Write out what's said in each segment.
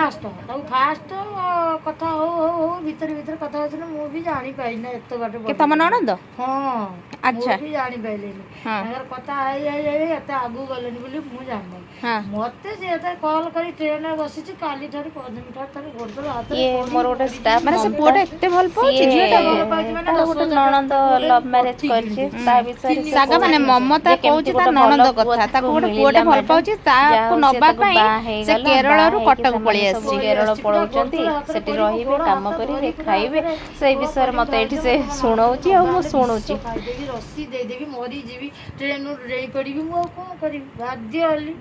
First କଥା ହଉ ଭିତରେ କଥା ହଉଥିଲେ ମୁଁ ବି ଜାଣିପାରିନି ଏତେ ବାଟ ତମ ନଣନ୍ଦ? ହଁ ଆଚ୍ଛା ମୁଁ ବି ଜାଣିପାରିଲିନି ତାଙ୍କର କଥା ହେଇ ଏତେ ଆଗକୁ ଗଲେନି ବୋଲି ମୁଁ ଜାଣିନି। ମତେ ସେ ଏତେ କଲ୍ କରି ଟ୍ରେନରେ ବସିଛି କାଲି ଠାରୁ ପରଦିନ ଠାରୁ ତାର ଗୋଡ଼ ହାତରେ ମୋର ଗୋଟେ ଷ୍ଟାଫ୍ ମାନେ ସେ ପୁଅଟା ଏତେ ଭଲ ପାଉଛି ଝିଅଟାକୁ। ତାର ଗୋଟେ ନଣନ୍ଦ ଲଭ୍ ମ୍ୟାରେଜ କରିଛି ତା ବିଷୟରେ ସାଗା ମାନେ ମମତା କହୁଛି ତା ନଣନ୍ଦ କଥା, ତାକୁ ଗୋଟେ ପୁଅଟେ ଭଲ ପାଉଛି, ତାକୁ ନବା ପାଇଁ ସେ କେରଳରୁ କଟକ ପଳେଇ ଆସିଛି। କେରଳ ପଳଉଛନ୍ତି, ସେଠି ରହିବେ, କାମ କରିବେ, ଖାଇବେ, ସେଇ ବିଷୟରେ ମତେ ଏଇଠି ସେ ଶୁଣଉଛି ଆଉ ମୁଁ ଶୁଣୁଛି। ଖାଇଦେବି ରସି ଦେଇଦେବି ମରିଯିବି ଟ୍ରେନରୁ ଡେଇଁ ପଡ଼ିବି ମୁଁ ଆଉ କ'ଣ କରିବି ବାଧ୍ୟ ହେଲି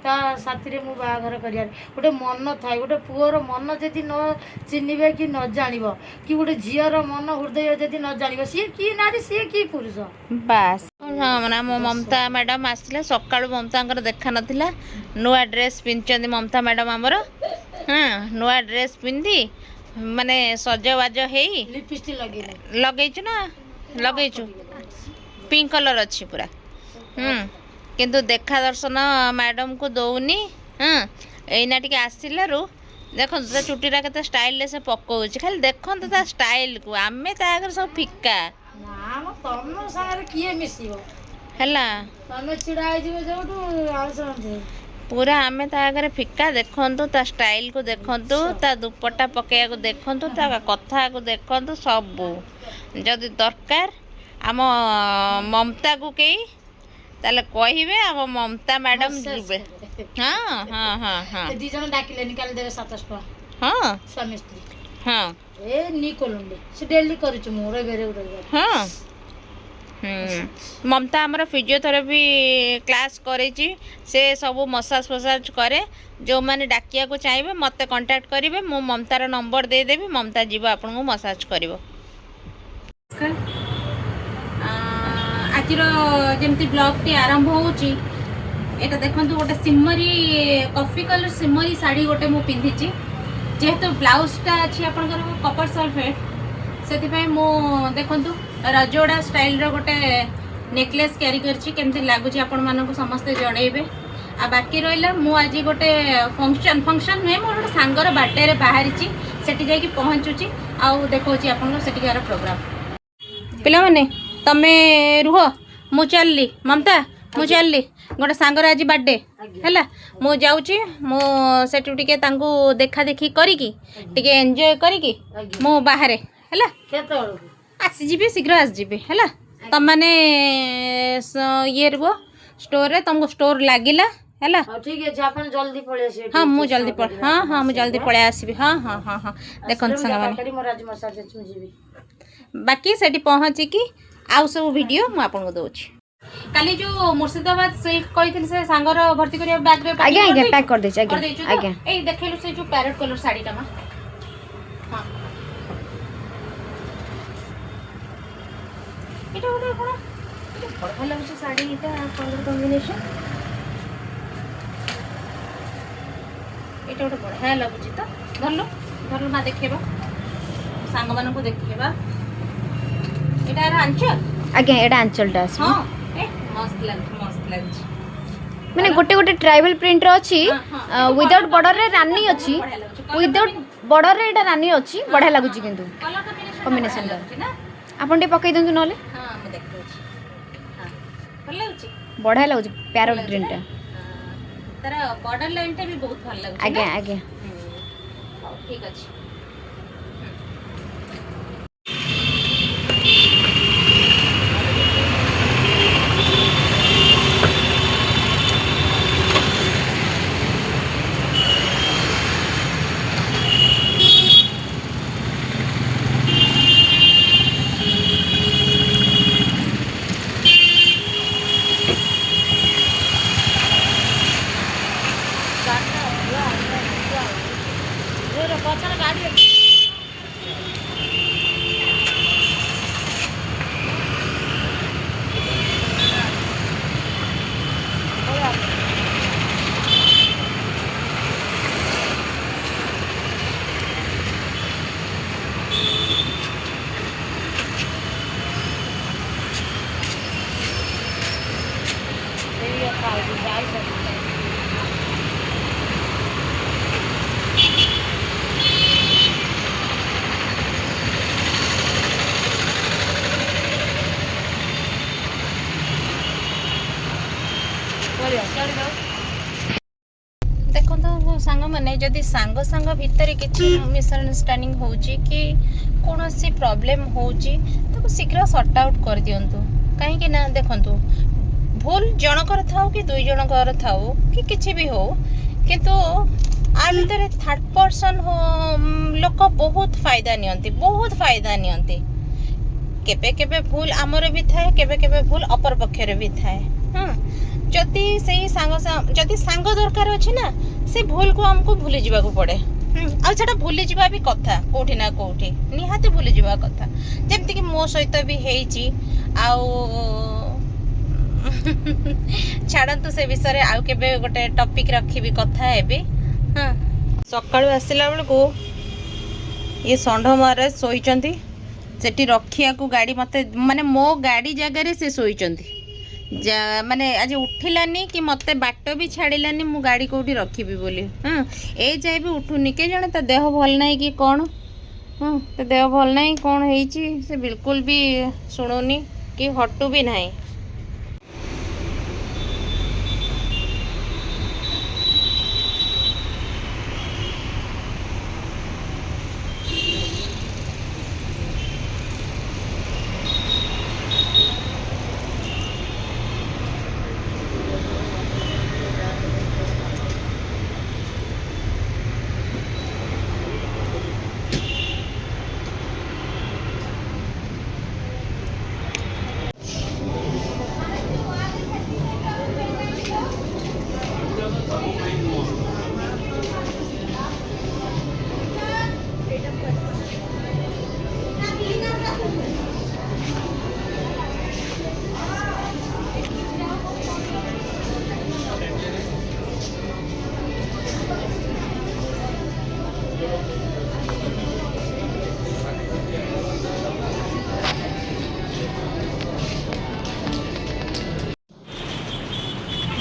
ତା ସାଥିରେ ମୁଁ ବାହାଘର କରିବାର। ଗୋଟେ ମନ ଥାଏ, ଗୋଟେ ପୁଅର ମନ ଯଦି ନ ଚିହ୍ନିବେ କି ନ ଜାଣିବ କି ଗୋଟେ ଝିଅର ମନ ହୃଦୟ ଯଦି ନ ଜାଣିବ ସିଏ କି ନାରୀ ସିଏ କି ପୁରୁଷ ବାସ୍। ମାନେ ମୋ ମମତା ମ୍ୟାଡ଼ାମ ଆସିଥିଲେ ସକାଳୁ, ମମତାଙ୍କର ଦେଖା ନଥିଲା। ନୂଆ ଡ୍ରେସ୍ ପିନ୍ଧିଛନ୍ତି ମମତା ମ୍ୟାଡ଼ାମ ଆମର। ନୂଆ ଡ୍ରେସ୍ ପିନ୍ଧି ମାନେ ସଜବାଜ ହେଇ ଲଗେଇଛୁ ନା ଲଗେଇଛୁ ପିଙ୍କ କଲର୍ ଅଛି ପୁରା। କିନ୍ତୁ ଦେଖା ଦର୍ଶନ ମ୍ୟାଡ଼ାମକୁ ଦଉନି। ଏଇନା ଟିକେ ଆସିଲାରୁ ଦେଖନ୍ତୁ ତା ଚୁଟିଟା କେତେ ଷ୍ଟାଇଲରେ ସେ ପକଉଛି, ଖାଲି ଦେଖନ୍ତୁ ତା ଷ୍ଟାଇଲକୁ। ଆମେ ତା ଆଗରେ ସବୁ ଫିକା ତମ ସାଙ୍ଗରେ କିଏ ମିଶିବ ହେଲା, ତମେ ଛିଡ଼ା ହେଇଯିବ ଯୋଉଠୁ ଆଉ ସମସ୍ତେ ପୁରା ଆମେ ତା ଆଗରେ ଫିକା। ଦେଖନ୍ତୁ ତା ଷ୍ଟାଇଲକୁ ଦେଖନ୍ତୁ, ତା ଦୁପଟ୍ଟା ପକେଇବାକୁ ଦେଖନ୍ତୁ, ତା କଥାକୁ ଦେଖନ୍ତୁ, ସବୁ। ଯଦି ଦରକାର ଆମ ମମତାକୁ କେହି ତାହେଲେ କହିବେ, ଆମ ମମତା ମ୍ୟାଡ଼ାମ ଯିବେ। ଦି ଜଣ ଡାକିଲେନି କାଲି ଦେବେ 700 ଟଙ୍କା। ସ୍ୱାମୀ ସ୍ତ୍ରୀ ଏ ନିକୋଲଣ୍ଡେ ସେ ଡେଲି କରୁଛୁ ମୁଁ ରବିବାରେ। ମମତା ଆମର ଫିଜିଓଥେରାପି କ୍ଲାସ୍ କରିଛି, ସେ ସବୁ ମସାଜ ଫସାଜ କରେ। ଯେଉଁମାନେ ଡାକିବାକୁ ଚାହିଁବେ ମୋତେ କଣ୍ଟାକ୍ଟ କରିବେ, ମୁଁ ମମତାର ନମ୍ବର ଦେଇଦେବି, ମମତା ଯିବ ଆପଣଙ୍କୁ ମସାଜ କରିବ। ଆଜିର ଯେମିତି ବ୍ଲଗ୍ଟି ଆରମ୍ଭ ହେଉଛି, ଏଇଟା ଦେଖନ୍ତୁ ଗୋଟେ ସିମରୀ କଫି କଲର୍ ସିମରୀ ଶାଢ଼ୀ ଗୋଟେ ମୁଁ ପିନ୍ଧିଛି। ଯେହେତୁ ବ୍ଲାଉଜଟା ଅଛି ଆପଣଙ୍କର କପର ସଲଫେଟ୍, ସେଥିପାଇଁ ମୁଁ ଦେଖନ୍ତୁ ରଜୋଡ଼ା ଷ୍ଟାଇଲର ଗୋଟେ ନେକଲେସ୍ କ୍ୟାରି କରିଛି। କେମିତି ଲାଗୁଛି ଆପଣମାନଙ୍କୁ ସମସ୍ତେ ଜଣେଇବେ। ଆଉ ବାକି ରହିଲା ମୁଁ ଆଜି ଗୋଟେ ଫଙ୍କସନ୍ ନୁହେଁ, ମୋର ଗୋଟେ ସାଙ୍ଗର ବାର୍ଥଡେରେ ବାହାରିଛି, ସେଠି ଯାଇକି ପହଞ୍ଚୁଛି ଆଉ ଦେଖାଉଛି ଆପଣଙ୍କୁ ସେଠିକାର ପ୍ରୋଗ୍ରାମ୍। ପିଲାମାନେ ତମେ ରୁହ, ମୁଁ ଚାଲିଲି। ମମତା ମୁଁ ଚାଲିଲି, ଗୋଟେ ସାଙ୍ଗର ଆଜି ବାର୍ଥଡେ ହେଲା, ମୁଁ ଯାଉଛି। ମୁଁ ସେଠୁ ଟିକେ ତାଙ୍କୁ ଦେଖା ଦେଖି କରିକି ଟିକେ ଏନ୍ଜୟ କରିକି ମୁଁ ବାହାରେ ହେଲା, ଆସିଯିବି, ଶୀଘ୍ର ଆସିଯିବି ହେଲା। ତମମାନେ ଇଏ ରୁହ ଷ୍ଟୋରରେ, ତମକୁ ଷ୍ଟୋର ଲାଗିଲା ହେଲା। ଠିକ୍ ଅଛି, ଆପଣ ଜଲ୍ଦି ପଳେଇ ଆସିବେ। ମୁଁ ଜଲ୍ଦି ମୁଁ ଜଲ୍ଦି ପଳେଇ ଆସିବି। ଦେଖନ୍ତୁ ସାଙ୍ଗମାନେ, ବାକି ସେଠି ପହଞ୍ଚିକି ଆଉ ସବୁ ଭିଡ଼ିଓ ମୁଁ ଆପଣଙ୍କୁ ଦେଉଛି। କାଲି ଯେଉଁ ମୁର୍ଶିଦାବାଦ ସିଲ୍କ କହିଥିଲି ସେ ସାଙ୍ଗର ଭର୍ତ୍ତି କରିବା ବ୍ୟାଗ୍ରେ ପ୍ୟାକ୍ କରିଦେଇଛି। ଆଜ୍ଞା ଏଇ ଦେଖେଇଲୁ ସେ ଯେଉଁ ପ୍ୟାରେଟ୍ କଲର୍ ଶାଢ଼ୀଟା ମା। এটা ଗୋଟେ କ'ଣ ବଢ଼ିଆ ଲାଗୁଛି ଶାଢ଼ୀଟା, କଲର୍ କମ୍ବିନେସନ୍। ଏଇଟା ଗୋଟେ ବଢ଼ିଆ ଲାଗୁଛି ତ। ଧରିଲୁ ମା, ଦେଖେଇବା ସାଙ୍ଗମାନଙ୍କୁ, ଦେଖେଇବା। ଏଇଟା ଆଞ୍ଚଲ। ଆଜ୍ଞା ଏଇଟା ଆଞ୍ଚଲଟା ଅଛି। ମସ୍ତ ଲାଗୁଛି। ମାନେ ଗୋଟେ ଗୋଟେ ଟ୍ରାଇବାଲ ପ୍ରିଣ୍ଟର ଅଛି, ୱିଦାଉଟ୍ ବର୍ଡରରେ ରାନୀ ଅଛି, ୱିଦାଉଟ୍ ବର୍ଡରରେ ଏଇଟା ରାନୀ ଅଛି। ବଢ଼ିଆ ଲାଗୁଛି କିନ୍ତୁ କମ୍ବିନେସନଟା। ଆପଣ ଟିକେ ପକେଇ ଦିଅନ୍ତୁ ନହେଲେ। ବଢ଼ିଆ ଲାଗୁଛି ପ୍ୟାରୋଟ ଗ୍ରୀନଟା। ତାର ବର୍ଡର ଲାଇନଟା ବି ବହୁତ ଭଲ ଲାଗୁଛି। ଆଜ୍ଞା ହଉ ଠିକ୍ ଅଛି। ପଛରେ ଗାଡ଼ି ଅଛି। ଦେଖନ୍ତୁ ସାଙ୍ଗମାନେ, ଯଦି ସାଙ୍ଗ ସାଙ୍ଗ ଭିତରେ କିଛି ମିସ୍ଅଣ୍ଡରଷ୍ଟାଣ୍ଡିଂ ହେଉଛି କି କୌଣସି ପ୍ରୋବ୍ଲେମ୍ ହେଉଛି ତାକୁ ଶୀଘ୍ର ସର୍ଟ ଆଉଟ୍ କରିଦିଅନ୍ତୁ। କାହିଁକି ନା ଦେଖନ୍ତୁ, ଭୁଲ ଜଣଙ୍କର ଥାଉ କି ଦୁଇ ଜଣଙ୍କର ଥାଉ କି କିଛି ବି ହଉ, କିନ୍ତୁ ଆ ଭିତରେ ଥାର୍ଡ ପର୍ସନ ଲୋକ ବହୁତ ଫାଇଦା ନିଅନ୍ତି। କେବେ କେବେ ଭୁଲ ଆମର ବି ଥାଏ, କେବେ କେବେ ଭୁଲ ଅପର ପକ୍ଷରେ ବି ଥାଏ। ଯଦି ସେଇ ଯଦି ସାଙ୍ଗ ଦରକାର ଅଛି ନା, ସେ ଭୁଲକୁ ଆମକୁ ଭୁଲି ଯିବାକୁ ପଡ଼େ। ଆଉ ସେଟା ଭୁଲିଯିବା ବି କଥା, କୋଉଠି ନା କୋଉଠି ନିହାତି ଭୁଲିଯିବା କଥା। ଯେମିତିକି ମୋ ସହିତ ବି ହେଇଛି। ଆଉ ଛାଡ଼ନ୍ତୁ ସେ ବିଷୟରେ, ଆଉ କେବେ ଗୋଟେ ଟପିକ୍ ରଖିବି, କଥା ହେବି। ସକାଳୁ ଆସିଲା ବେଳକୁ ଇଏ ଷଣ୍ଢ ମହାରାଜ ଶୋଇଛନ୍ତି ସେଠି, ରଖିବାକୁ ଗାଡ଼ି ମୋତେ ମାନେ ମୋ ଗାଡ଼ି ଜାଗାରେ ସେ ଶୋଇଛନ୍ତି। ମାନେ ଆଜି ଉଠିଲାନି କି ମୋତେ ବାଟ ବି ଛାଡ଼ିଲାନି ମୁଁ ଗାଡ଼ି କେଉଁଠି ରଖିବି ବୋଲି। ଏଇ ଯାଏ ବି ଉଠୁନି। କେଜାଣେ ତା ଦେହ ଭଲ ନାହିଁ କି କ'ଣ। ତା ଦେହ ଭଲ ନାହିଁ, କ'ଣ ହେଇଛି ସେ ବିଲକୁଲ ବି ଶୁଣୁନି କି ହଟୁ ବି ନାହିଁ।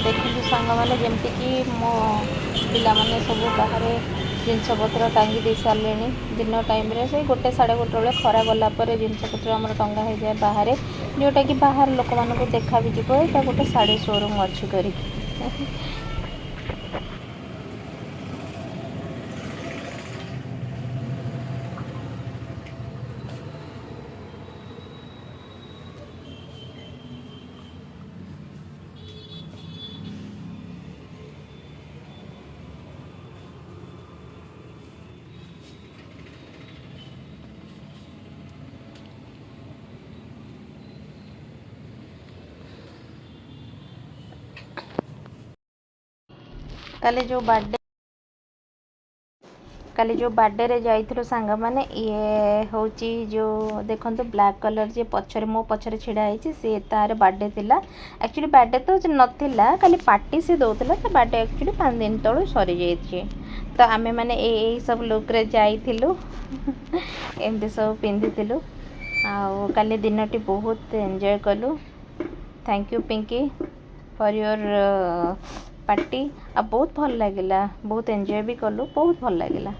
ଦେଖନ୍ତୁ ସାଙ୍ଗମାନେ, ଯେମିତିକି ମୋ ପିଲାମାନେ ସବୁ ବାହାରେ ଜିନିଷପତ୍ର ଟାଙ୍ଗି ଦେଇ ସାରିଲେଣି। ଦିନ ଟାଇମ୍ରେ ସେଇ 1 ସାଢ଼େ 1 ବେଳେ ଖରା ଗଲା ପରେ ଜିନିଷପତ୍ର ଆମର ଟଙ୍ଗା ହେଇଯାଏ ବାହାରେ, ଯେଉଁଟାକି ବାହାର ଲୋକମାନଙ୍କୁ ଦେଖା ବି ଯିବ ଏଇଟା ଗୋଟେ ଶାଢ଼ୀ ଶୋରୁମ୍ ଅଛି କରିକି। କାଲି ଯେଉଁ ବାର୍ଥଡେରେ ଯାଇଥିଲୁ ସାଙ୍ଗମାନେ, ଇଏ ହେଉଛି ଯେଉଁ ଦେଖନ୍ତୁ ବ୍ଲାକ୍ କଲର୍ ଯିଏ ପଛରେ ମୋ ପଛରେ ଛିଡ଼ା ହେଇଛି, ସିଏ ତାର ବାର୍ଥଡେ ଥିଲା। ଆକ୍ଚୁଆଲି ବାର୍ଥଡେ ତ ନଥିଲା, ଖାଲି ପାର୍ଟି ସେ ଦେଉଥିଲା। ତା ବାର୍ଥଡେ ଆକ୍ଚୁଆଲି 5 ଦିନ ତଳୁ ସରିଯାଇଛି। ତ ଆମେମାନେ ଏଇ ସବୁ ଲୁକ୍ରେ ଯାଇଥିଲୁ, ଏମିତି ସବୁ ପିନ୍ଧିଥିଲୁ। ଆଉ କାଲି ଦିନଟି ବହୁତ ଏନ୍ଜୟ କଲୁ। Thank you Pinky for your party. ଆଉ ବହୁତ ଭଲ ଲାଗିଲା, ବହୁତ ଏନ୍ଜୟ ବି କଲୁ, ବହୁତ ଭଲ ଲାଗିଲା।